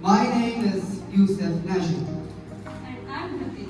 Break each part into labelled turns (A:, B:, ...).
A: My name is Yusuf Najib.
B: And I'm Happy.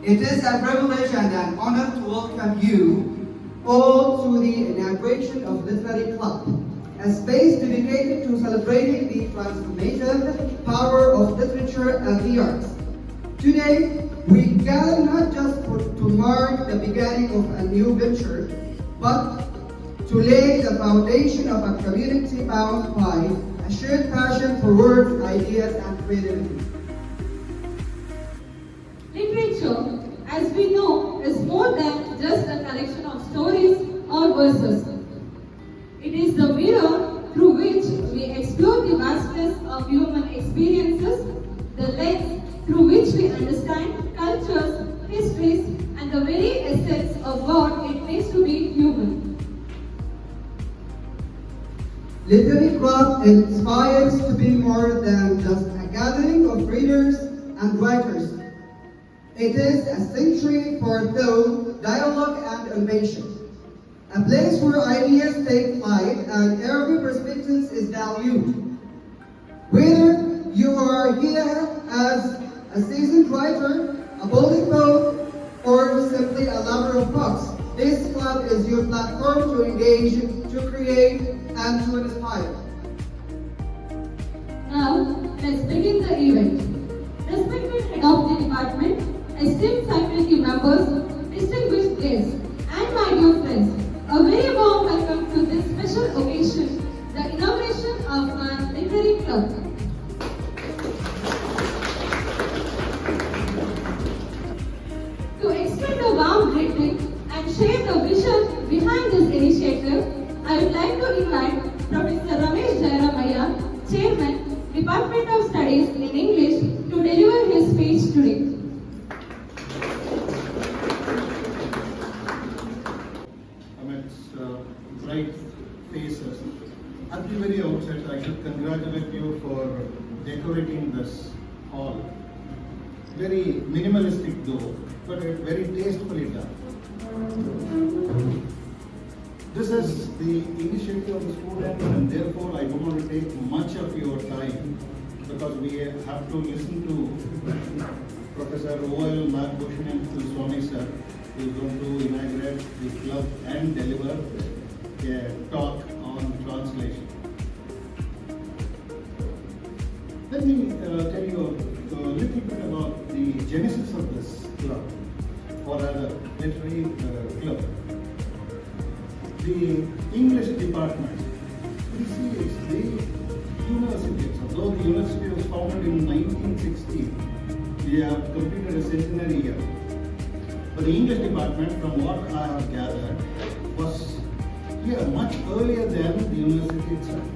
A: It is a privilege and an honor to welcome you all to the inauguration of Literary Club, a space dedicated to celebrating the transformative power of literature and the arts. Today, we gather not just to mark the beginning of a new venture, but to lay the foundation of a community bound by a shared passion for words, ideas, and creativity.
B: Literature, as we know, is more than just a collection of stories or verses. It is the mirror through which we explore the vastness of human experiences, the lens through which we understand cultures, histories, and the very essence of what it means to be human.
A: Literary Club inspires to be more than just a gathering of readers and writers. It is a sanctuary for thought, dialogue, and innovation. A place where ideas take flight and every perspective is valued. Whether you are here as a seasoned writer, a budding poet, or simply a lover of books, this club is your platform to engage, to create, and to inspire.
B: Now, let's begin the event. Respected head of the department, esteemed faculty members, distinguished guests, and my dear friends, a very warm welcome to this special occasion, the inauguration of our literary club. To extend a warm greeting and share the vision behind this initiative, I would like to invite Professor Ramesh Jayaramaya, Chairman, Department of Studies in English, to deliver his speech today.
C: Amidst bright faces, at the very outset, I should congratulate you for decorating this hall. Very minimalistic though, but very tastefully done. This is the initiative of the student, and therefore I don't want to take much of your time because we have to listen to Professor O.L. Nagbhushan Swami sir, who is going to inaugurate the club and deliver a talk on translation. Let me tell you a little bit about the genesis of this club, or rather literary club. The English department, you see, it's the university. Although the university was founded in 1960, we have completed a centenary year. But the English department, from what I have gathered, was here much earlier than the university itself.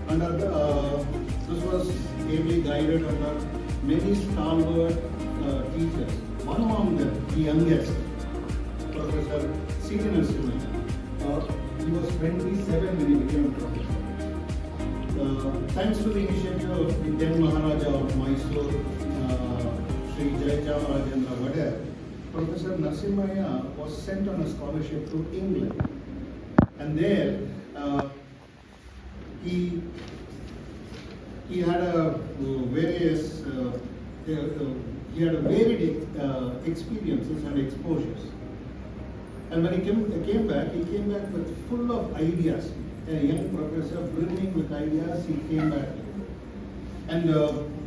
C: And this was ably guided under many stalwart teachers. One among them, the youngest, Professor C.N. Narasimhaiah. He was 27 when he became a professor. Thanks to the initiative of the then Maharaja of Mysore, Sri Jayachamrajendra Vadar, Professor Narasimhaiah was sent on a scholarship to England. And there, he had a various he had a varied experiences and exposures. And when he came back with full of ideas. A young professor brimming with ideas, he came back. And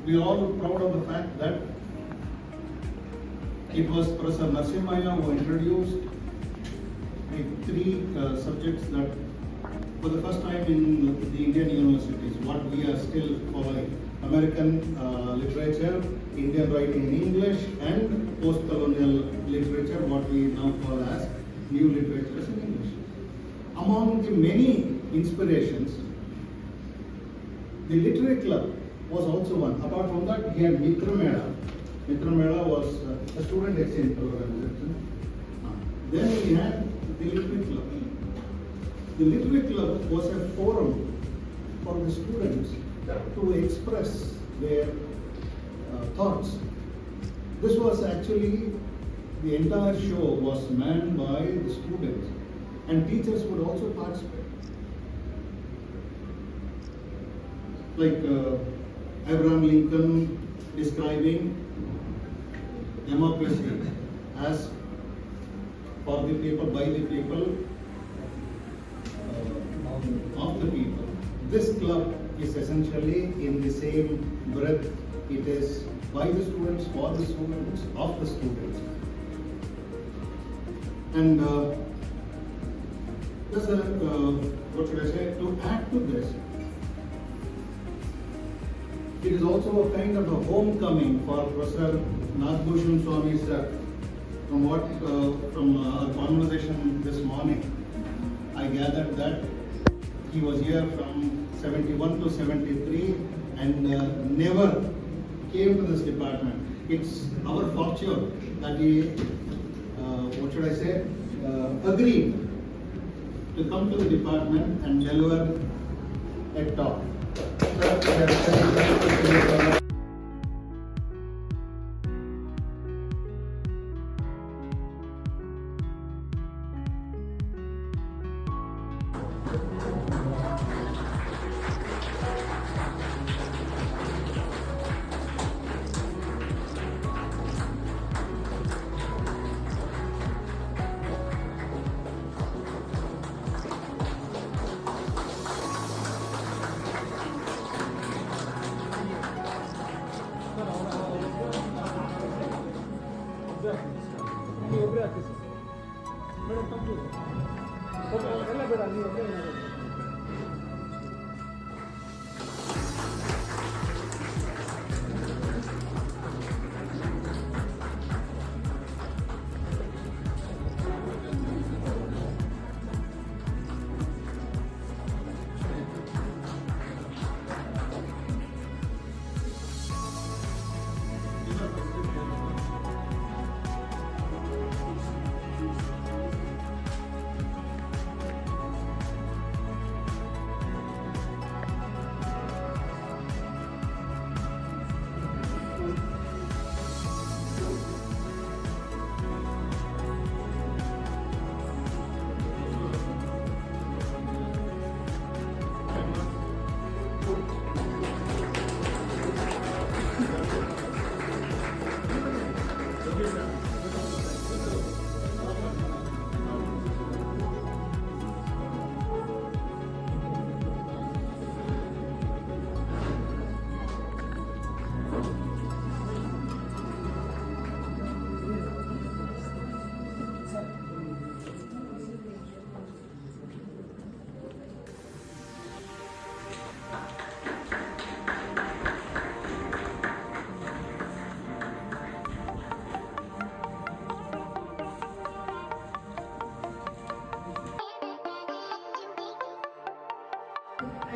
C: we are all proud of the fact that it was Professor Narasimhaiah who introduced the three subjects that for the first time in the Indian universities, what we are still following: American literature, Indian writing in English, and post-colonial literature, what we now call as new literatures in English. Among the many inspirations, the literary club was also one. Apart from that, he had Mitra Mela. Mitra Mela was a student exchange program. Then he had the literary club. The literary club was a forum for the students to express their thoughts. This was actually, the entire show was manned by the students, and teachers would also participate. like Abraham Lincoln describing democracy as for the people, by the people, of the people. This club is essentially in the same breath. It is by the students, for the students, of the students. And there's a, what should I say, to add to this, it is also a kind of a homecoming for Professor Nagbhushan Swami sir. From what, from our conversation this morning, I gathered that he was here from 71 to 73 and never came to this department. It's our fortune that he, what should I say, agreed to come to the department and deliver a talk. Sir, we are very grateful to you.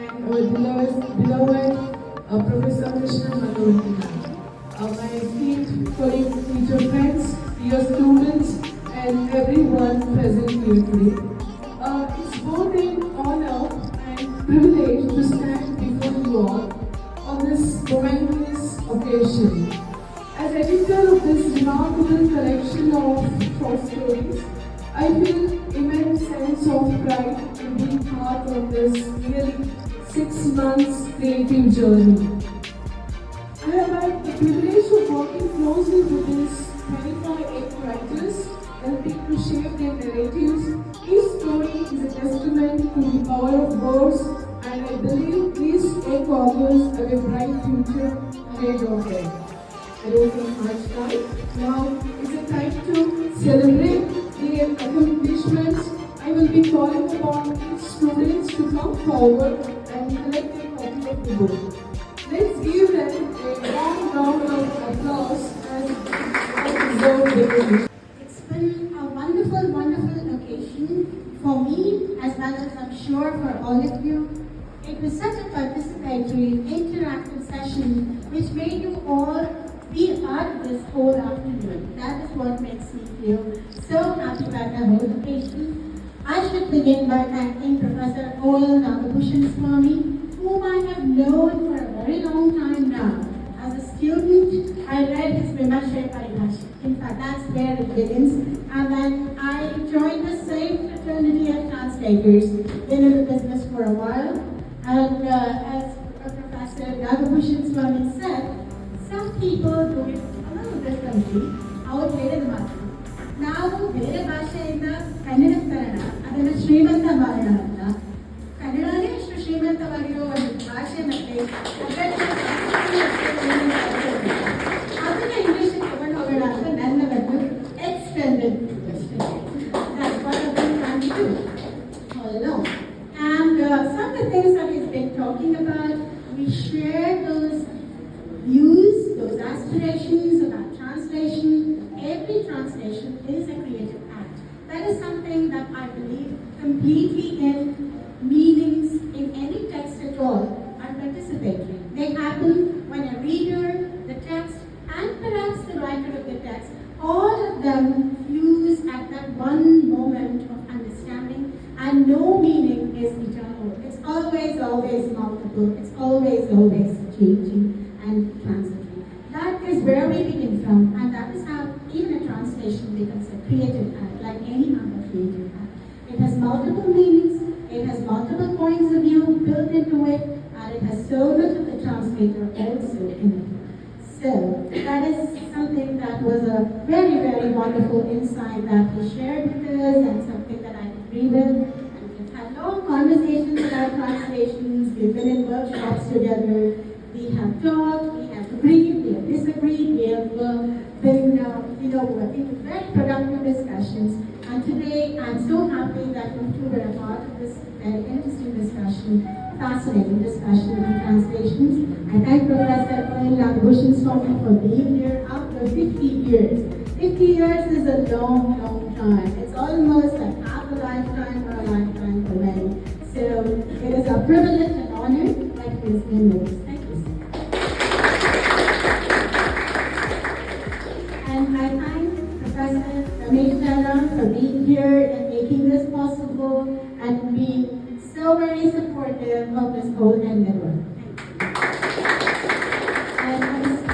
D: And beloved Professor Krishna Manohar, my esteemed colleagues, teacher friends, dear students, and everyone present here today. It's both an honor and privilege to stand before you all on this momentous occasion. As editor of this remarkable collection of short stories, I feel immense sense of pride in being part of this nearly 6 months creative journey. I have had the privilege of working closely with these 25 writers, helping to shape their narratives. Each story is a testament to the power of words, and I believe these 8 authors have a bright future ahead of them. I don't take much time. Now is the time to celebrate their accomplishments. I will be calling upon each students to come forward and collect a copy of the book. Let's give them a warm round of applause as they deserve recognition.
E: It's been a wonderful, wonderful occasion for me as well as I'm sure for all of you. It was such a participatory, interactive session which made you all be at this whole afternoon. That is what makes me feel so happy about the whole occasion. I should begin by thanking Professor O.L. Nagbhushan Swami, whom I have known for a very long time now. As a student, I read his Vimarsha Paribhasha. In fact, that's where it begins. And then I joined the same fraternity of translators, been in the business for a while. And as a professor Nagabhushan Swami said, some people do it a little differently. Our ಬೇರೆ ಮಾತು ನಾವು ಬೇರೆ ಭಾಷೆಯಿಂದ ಕನ್ನಡ ಕನ್ನಡ ಅದನ್ನು ಶ್ರೀಮಂತ ಮಾಡೋಣ ಅಂತ ಕನ್ನಡನೇ ಇಷ್ಟು ಶ್ರೀಮಂತವಾಗಿರೋ ಒಂದು ಭಾಷೆ ಮತ್ತೆ ಅದನ್ನ ಇಂಗ್ಲಿಷ್ ತಗೊಂಡು ಹೋಗೋಣ ಅಂತ ನನ್ನ ಒಂದು extended And some of the things that he's been talking about, we share those views, those aspirations about translation. Every translation is a creative act. That is something that I believe completely in meanings in any text at all are participatory. They happen when a reader, the text, and perhaps the writer of the text, all of them fuse at that one moment of understanding, and no meaning is eternal. It's always multiple. It's always changing and transitory. That is where we begin from, and that is how even a translation becomes a creative act, like any other creative act. It has multiple meanings, it has multiple points of view built into it, and it has so much of the translator also in it. So, that is something that was a very, very wonderful insight that he shared with us, and something that I agree with. And we've had long conversations about translations, we've been in workshops together, we have talked, we have agreed, we have disagreed, we have been, working with very productive discussions. And today, I'm so happy that you two were a part of this very interesting discussion, fascinating discussion on translations. I thank Professor Anil Nagabhushan Swami for being here after 50 years. 50 years is a long, long time. It's almost like half a lifetime or a lifetime for many. So it is a privilege and honor that he has been with us. Thank you. And I thank Professor Ramesh Jayaram for being here and making this possible and being so very supportive of this whole endeavor. And I just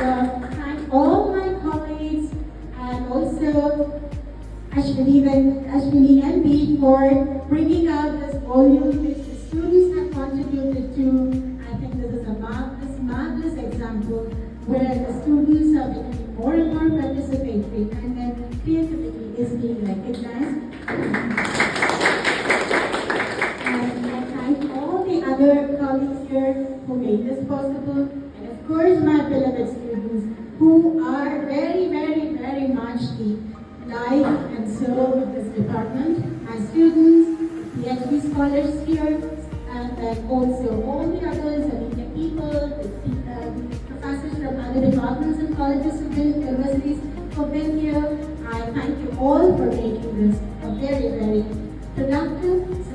E: thank all my colleagues and also Ashwini MB for bringing out this volume which the students have contributed to. I think this is a marvelous example where the students are becoming more and more participatory and their creativity is being recognized. And I thank all the other colleagues here who made this possible, and of course my beloved students who are very, very, very much the life and soul of this department. My students, PhD scholars here, and then also all the others, the media people, the professors from other departments and colleges and universities who've been here. I thank you all for making this a very, very productive,